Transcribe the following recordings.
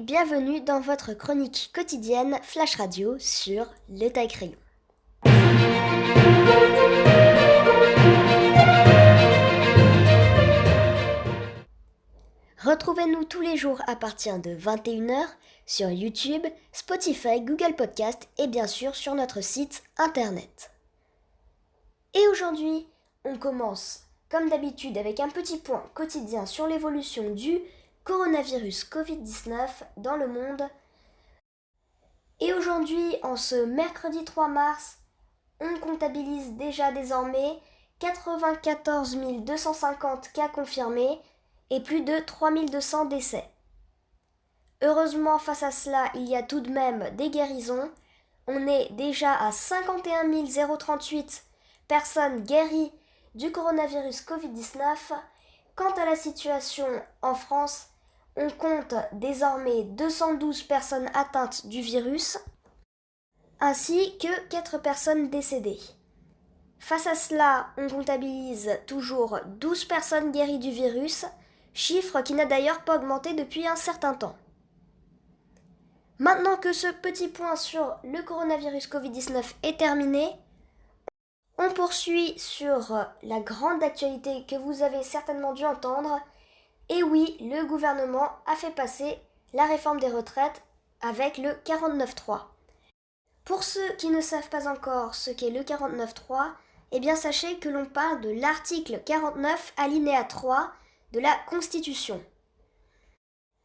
bienvenue dans votre chronique quotidienne Flash Radio sur Le Taille-Crayon. Retrouvez-nous tous les jours à partir de 21h sur YouTube, Spotify, Google Podcast et bien sûr sur notre site internet. Et aujourd'hui, on commence comme d'habitude avec un petit point quotidien sur l'évolution du coronavirus Covid-19 dans le monde. Et aujourd'hui, en ce mercredi 3 mars, on comptabilise déjà désormais 94 250 cas confirmés et plus de 3200 décès. Heureusement, face à cela, il y a tout de même des guérisons. On est déjà à 51 038 personnes guéries du coronavirus Covid-19. Quant à la situation en France, on compte désormais 212 personnes atteintes du virus, ainsi que 4 personnes décédées. Face à cela, on comptabilise toujours 12 personnes guéries du virus, chiffre qui n'a d'ailleurs pas augmenté depuis un certain temps. Maintenant que ce petit point sur le coronavirus Covid-19 est terminé, on poursuit sur la grande actualité que vous avez certainement dû entendre. Et oui, le gouvernement a fait passer la réforme des retraites avec le 49.3. Pour ceux qui ne savent pas encore ce qu'est le 49.3, eh bien sachez que l'on parle de l'article 49 alinéa 3 de la Constitution.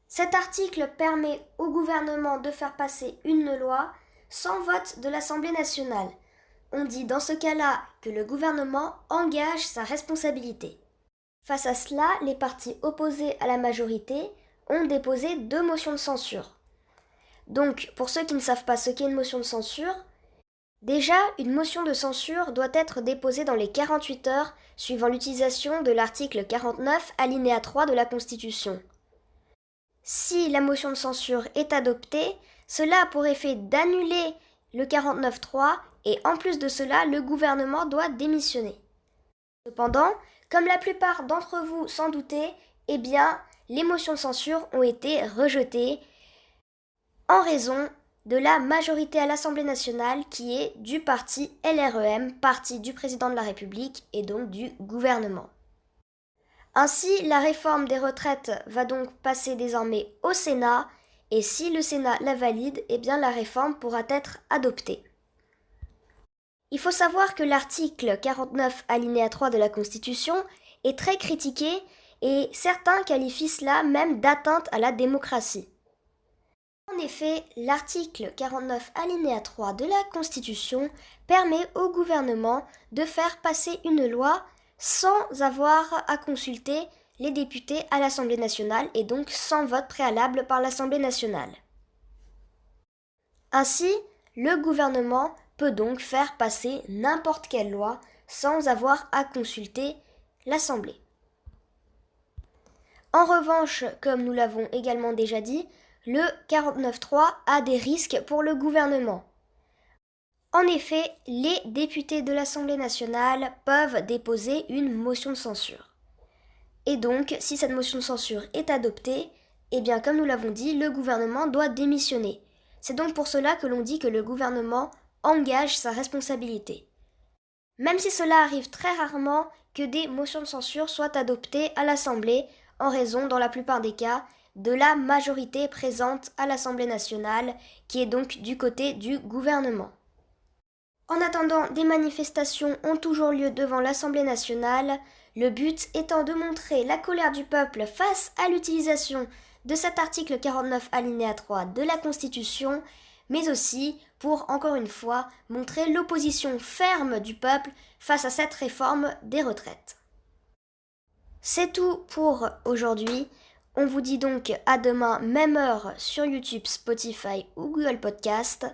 Cet article permet au gouvernement de faire passer une loi sans vote de l'Assemblée nationale. On dit dans ce cas-là que le gouvernement engage sa responsabilité. Face à cela, les partis opposés à la majorité ont déposé 2 motions de censure. Donc, pour ceux qui ne savent pas ce qu'est une motion de censure, déjà, une motion de censure doit être déposée dans les 48 heures suivant l'utilisation de l'article 49 alinéa 3 de la Constitution. Si la motion de censure est adoptée, cela a pour effet d'annuler le 49.3 et en plus de cela, le gouvernement doit démissionner. Cependant, comme la plupart d'entre vous s'en doutaient, eh bien, les motions de censure ont été rejetées en raison de la majorité à l'Assemblée nationale qui est du parti LREM, parti du président de la République et donc du gouvernement. Ainsi, la réforme des retraites va donc passer désormais au Sénat et si le Sénat la valide, eh bien la réforme pourra être adoptée. Il faut savoir que l'article 49 alinéa 3 de la Constitution est très critiqué et certains qualifient cela même d'atteinte à la démocratie. En effet, l'article 49 alinéa 3 de la Constitution permet au gouvernement de faire passer une loi sans avoir à consulter les députés à l'Assemblée nationale et donc sans vote préalable par l'Assemblée nationale. Ainsi, le gouvernement peut donc faire passer n'importe quelle loi sans avoir à consulter l'Assemblée. En revanche, comme nous l'avons également déjà dit, le 49.3 a des risques pour le gouvernement. En effet, les députés de l'Assemblée nationale peuvent déposer une motion de censure. Et donc, si cette motion de censure est adoptée, eh bien comme nous l'avons dit, le gouvernement doit démissionner. C'est donc pour cela que l'on dit que le gouvernement engage sa responsabilité. Même si cela arrive très rarement que des motions de censure soient adoptées à l'Assemblée en raison, dans la plupart des cas, de la majorité présente à l'Assemblée nationale qui est donc du côté du gouvernement. En attendant, des manifestations ont toujours lieu devant l'Assemblée nationale, le but étant de montrer la colère du peuple face à l'utilisation de cet article 49 alinéa 3 de la Constitution, mais aussi pour, encore une fois, montrer l'opposition ferme du peuple face à cette réforme des retraites. C'est tout pour aujourd'hui. On vous dit donc à demain, même heure, sur YouTube, Spotify ou Google Podcast,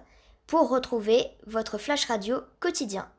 pour retrouver votre Flash Radio quotidien.